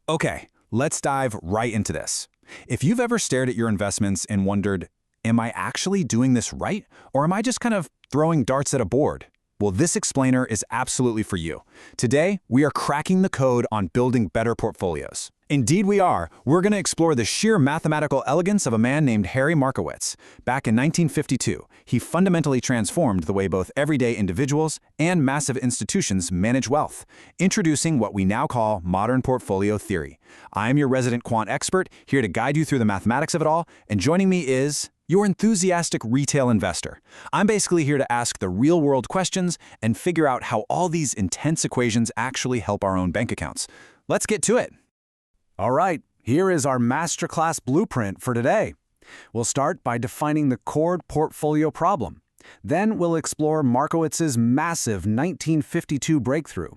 Okay, let's dive right into this. If you've ever stared at your investments and wondered, am I actually doing this right? Or am I just kind of throwing darts at a board? Well, this explainer is absolutely for you. Today, we are cracking the code on building better portfolios. Indeed we are. We're going to explore the sheer mathematical elegance of a man named Harry Markowitz. Back in 1952, he fundamentally transformed the way both everyday individuals and massive institutions manage wealth, introducing what we now call modern portfolio theory. I'm your resident quant expert, here to guide you through the mathematics of it all, and joining me is your enthusiastic retail investor. I'm basically here to ask the real-world questions and figure out how all these intense equations actually help our own bank accounts. Let's get to it. All right, here is our masterclass blueprint for today. We'll start by defining the core portfolio problem. Then we'll explore Markowitz's massive 1952 breakthrough.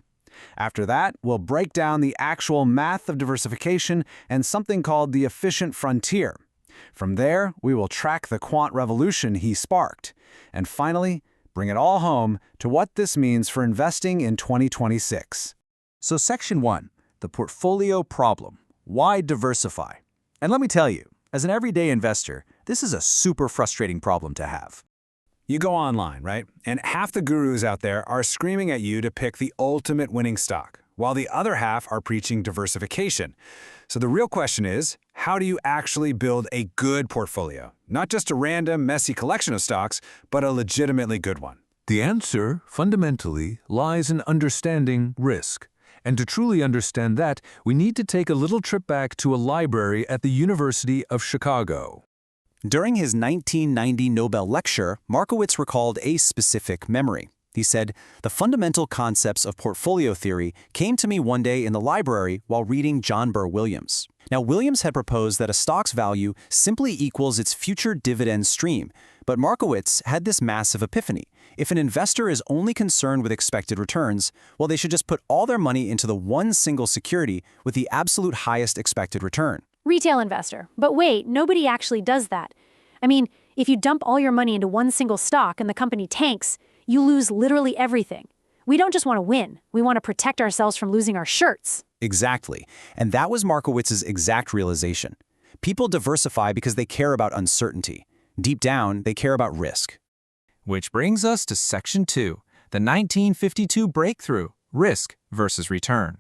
After that, we'll break down the actual math of diversification and something called the efficient frontier. From there, we will track the quant revolution he sparked. And finally, bring it all home to what this means for investing in 2026. So Section 1, the portfolio problem. Why diversify? And let me tell you, as an everyday investor, this is a super frustrating problem to have. You go online, right? And half the gurus out there are screaming at you to pick the ultimate winning stock, while the other half are preaching diversification. So the real question is, how do you actually build a good portfolio? Not just a random, messy collection of stocks, but a legitimately good one. The answer, fundamentally, lies in understanding risk. And to truly understand that, we need to take a little trip back to a library at the University of Chicago. During his 1990 Nobel lecture, Markowitz recalled a specific memory. He said, "The fundamental concepts of portfolio theory came to me one day in the library while reading John Burr Williams." Now, Williams had proposed that a stock's value simply equals its future dividend stream, but Markowitz had this massive epiphany. If an investor is only concerned with expected returns, well, they should just put all their money into the one single security with the absolute highest expected return. Retail investor. But wait, nobody actually does that. I mean, if you dump all your money into one single stock and the company tanks, you lose literally everything. We don't just want to win. We want to protect ourselves from losing our shirts. Exactly. And that was Markowitz's exact realization. People diversify because they care about uncertainty. Deep down, they care about risk. Which brings us to Section 2, the 1952 breakthrough, risk versus return.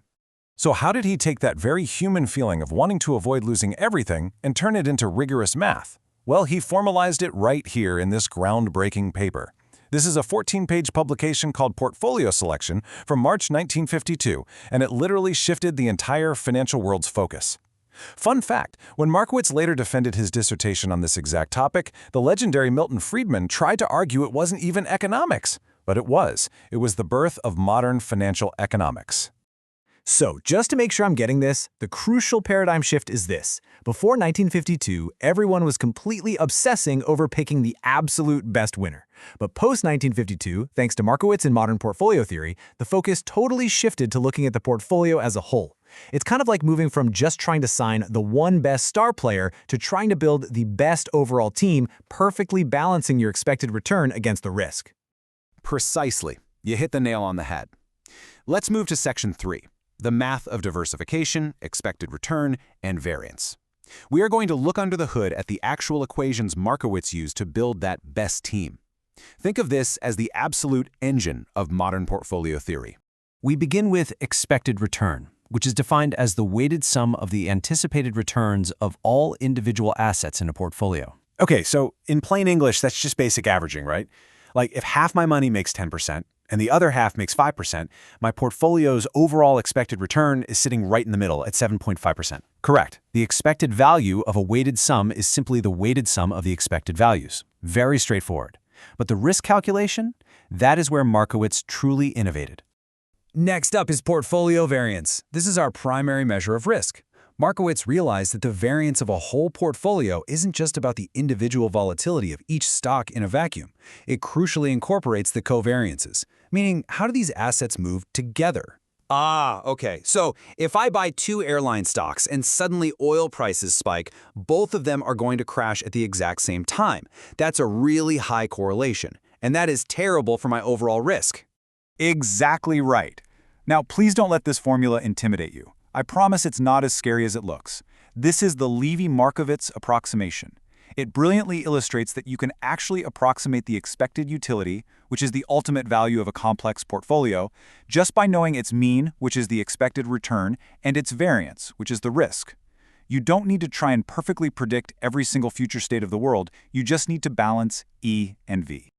So how did he take that very human feeling of wanting to avoid losing everything and turn it into rigorous math? Well, he formalized it right here in this groundbreaking paper. This is a 14-page publication called Portfolio Selection from March 1952, and it literally shifted the entire financial world's focus. Fun fact, when Markowitz later defended his dissertation on this exact topic, the legendary Milton Friedman tried to argue it wasn't even economics. But it was. It was the birth of modern financial economics. So, just to make sure I'm getting this, the crucial paradigm shift is this. Before 1952, everyone was completely obsessing over picking the absolute best winner. But post-1952, thanks to Markowitz and modern portfolio theory, the focus totally shifted to looking at the portfolio as a whole. It's kind of like moving from just trying to sign the one best star player to trying to build the best overall team, perfectly balancing your expected return against the risk. Precisely. You hit the nail on the head. Let's move to Section 3. The math of diversification, expected return, and variance. We are going to look under the hood at the actual equations Markowitz used to build that best team. Think of this as the absolute engine of modern portfolio theory. We begin with expected return, which is defined as the weighted sum of the anticipated returns of all individual assets in a portfolio. Okay, so in plain English, that's just basic averaging, right? Like if half my money makes 10%, and the other half makes 5%, my portfolio's overall expected return is sitting right in the middle at 7.5%. Correct. The expected value of a weighted sum is simply the weighted sum of the expected values. Very straightforward. But the risk calculation, that is where Markowitz truly innovated. Next up is portfolio variance. This is our primary measure of risk. Markowitz realized that the variance of a whole portfolio isn't just about the individual volatility of each stock in a vacuum. It crucially incorporates the covariances, meaning how do these assets move together? Okay. So if I buy 2 airline stocks and suddenly oil prices spike, both of them are going to crash at the exact same time. That's a really high correlation, and that is terrible for my overall risk. Exactly right. Now, please don't let this formula intimidate you. I promise it's not as scary as it looks. This is the Levy-Markowitz approximation. It brilliantly illustrates that you can actually approximate the expected utility, which is the ultimate value of a complex portfolio, just by knowing its mean, which is the expected return, and its variance, which is the risk. You don't need to try and perfectly predict every single future state of the world, you just need to balance E and V.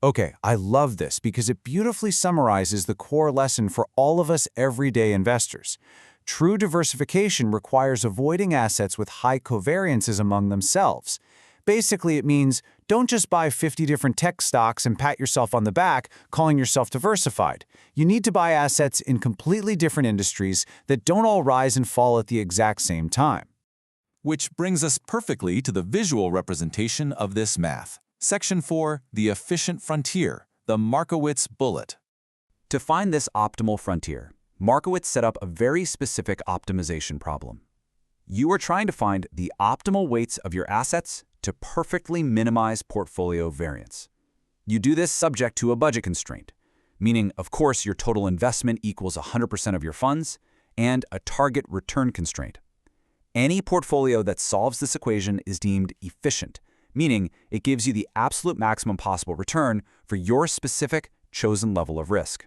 Okay, I love this because it beautifully summarizes the core lesson for all of us everyday investors. True diversification requires avoiding assets with high covariances among themselves. Basically, it means don't just buy 50 different tech stocks and pat yourself on the back, calling yourself diversified. You need to buy assets in completely different industries that don't all rise and fall at the exact same time. Which brings us perfectly to the visual representation of this math. Section 4, the efficient frontier, the Markowitz bullet. To find this optimal frontier, Markowitz set up a very specific optimization problem. You are trying to find the optimal weights of your assets to perfectly minimize portfolio variance. You do this subject to a budget constraint, meaning, of course, your total investment equals 100% of your funds, and a target return constraint. Any portfolio that solves this equation is deemed efficient, meaning it gives you the absolute maximum possible return for your specific chosen level of risk.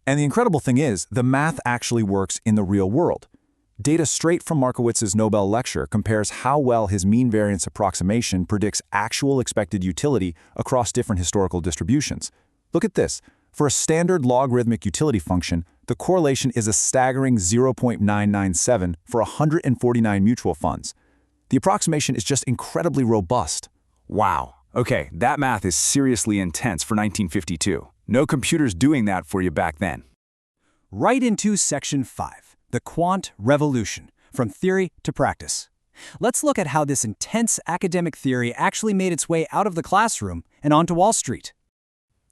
And the incredible thing is, the math actually works in the real world. Data straight from Markowitz's Nobel lecture compares how well his mean variance approximation predicts actual expected utility across different historical distributions. Look at this. For a standard logarithmic utility function, the correlation is a staggering 0.997 for 149 mutual funds. The approximation is just incredibly robust. Wow. Okay, that math is seriously intense for 1952. No computers doing that for you back then. Right into Section 5, the Quant Revolution, from theory to practice. Let's look at how this intense academic theory actually made its way out of the classroom and onto Wall Street.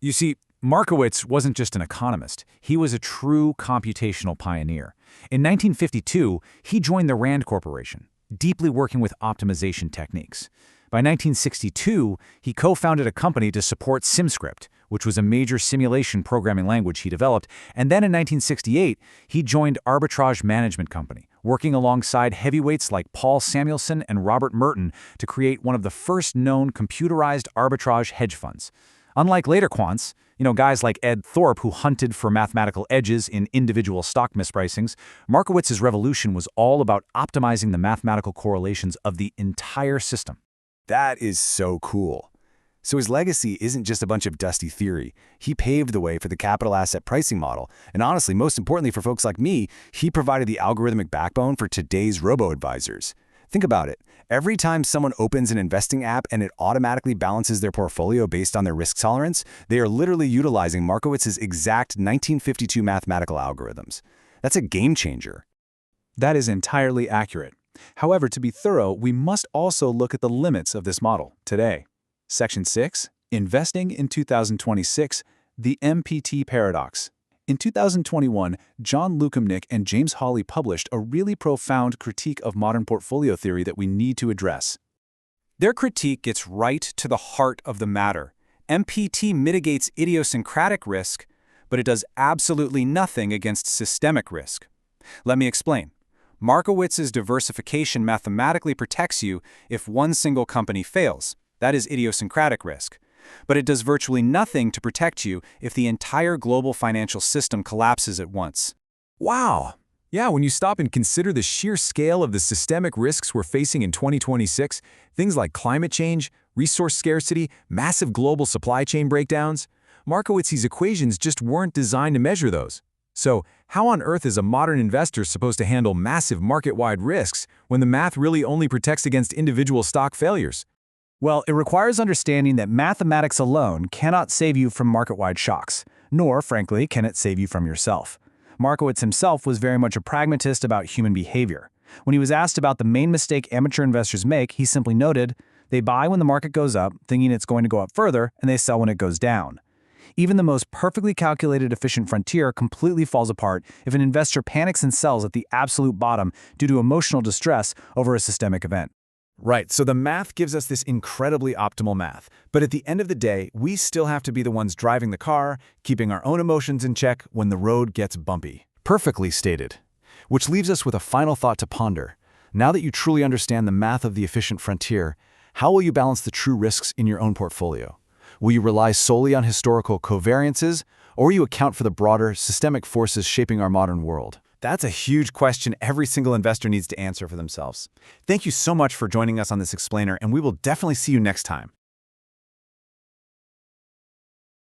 You see, Markowitz wasn't just an economist, he was a true computational pioneer. In 1952, he joined the Rand Corporation, deeply working with optimization techniques. By 1962, he co-founded a company to support SimScript, which was a major simulation programming language he developed, and then in 1968, he joined Arbitrage Management Company, working alongside heavyweights like Paul Samuelson and Robert Merton to create one of the first known computerized arbitrage hedge funds. Unlike later quants, guys like Ed Thorpe who hunted for mathematical edges in individual stock mispricings, Markowitz's revolution was all about optimizing the mathematical correlations of the entire system. That is so cool. So his legacy isn't just a bunch of dusty theory. He paved the way for the capital asset pricing model. And honestly, most importantly for folks like me, he provided the algorithmic backbone for today's robo-advisors. Think about it. Every time someone opens an investing app and it automatically balances their portfolio based on their risk tolerance, they are literally utilizing Markowitz's exact 1952 mathematical algorithms. That's a game changer. That is entirely accurate. However, to be thorough, we must also look at the limits of this model today. Section 6, Investing in 2026, the MPT Paradox. In 2021, John Lukamnik and James Hawley published a really profound critique of modern portfolio theory that we need to address. Their critique gets right to the heart of the matter. MPT mitigates idiosyncratic risk, but it does absolutely nothing against systemic risk. Let me explain. Markowitz's diversification mathematically protects you if one single company fails. That is idiosyncratic risk. But it does virtually nothing to protect you if the entire global financial system collapses at once. Wow. Yeah, when you stop and consider the sheer scale of the systemic risks we're facing in 2026, things like climate change, resource scarcity, massive global supply chain breakdowns, Markowitz's equations just weren't designed to measure those. So, how on earth is a modern investor supposed to handle massive market-wide risks when the math really only protects against individual stock failures? Well, it requires understanding that mathematics alone cannot save you from market-wide shocks, nor, frankly, can it save you from yourself. Markowitz himself was very much a pragmatist about human behavior. When he was asked about the main mistake amateur investors make, he simply noted, they buy when the market goes up, thinking it's going to go up further, and they sell when it goes down. Even the most perfectly calculated efficient frontier completely falls apart if an investor panics and sells at the absolute bottom due to emotional distress over a systemic event. Right, so the math gives us this incredibly optimal math. But at the end of the day, we still have to be the ones driving the car, keeping our own emotions in check when the road gets bumpy. Perfectly stated. Which leaves us with a final thought to ponder. Now that you truly understand the math of the efficient frontier, how will you balance the true risks in your own portfolio? Will you rely solely on historical covariances, or will you account for the broader, systemic forces shaping our modern world? That's a huge question every single investor needs to answer for themselves. Thank you so much for joining us on this explainer, and we will definitely see you next time.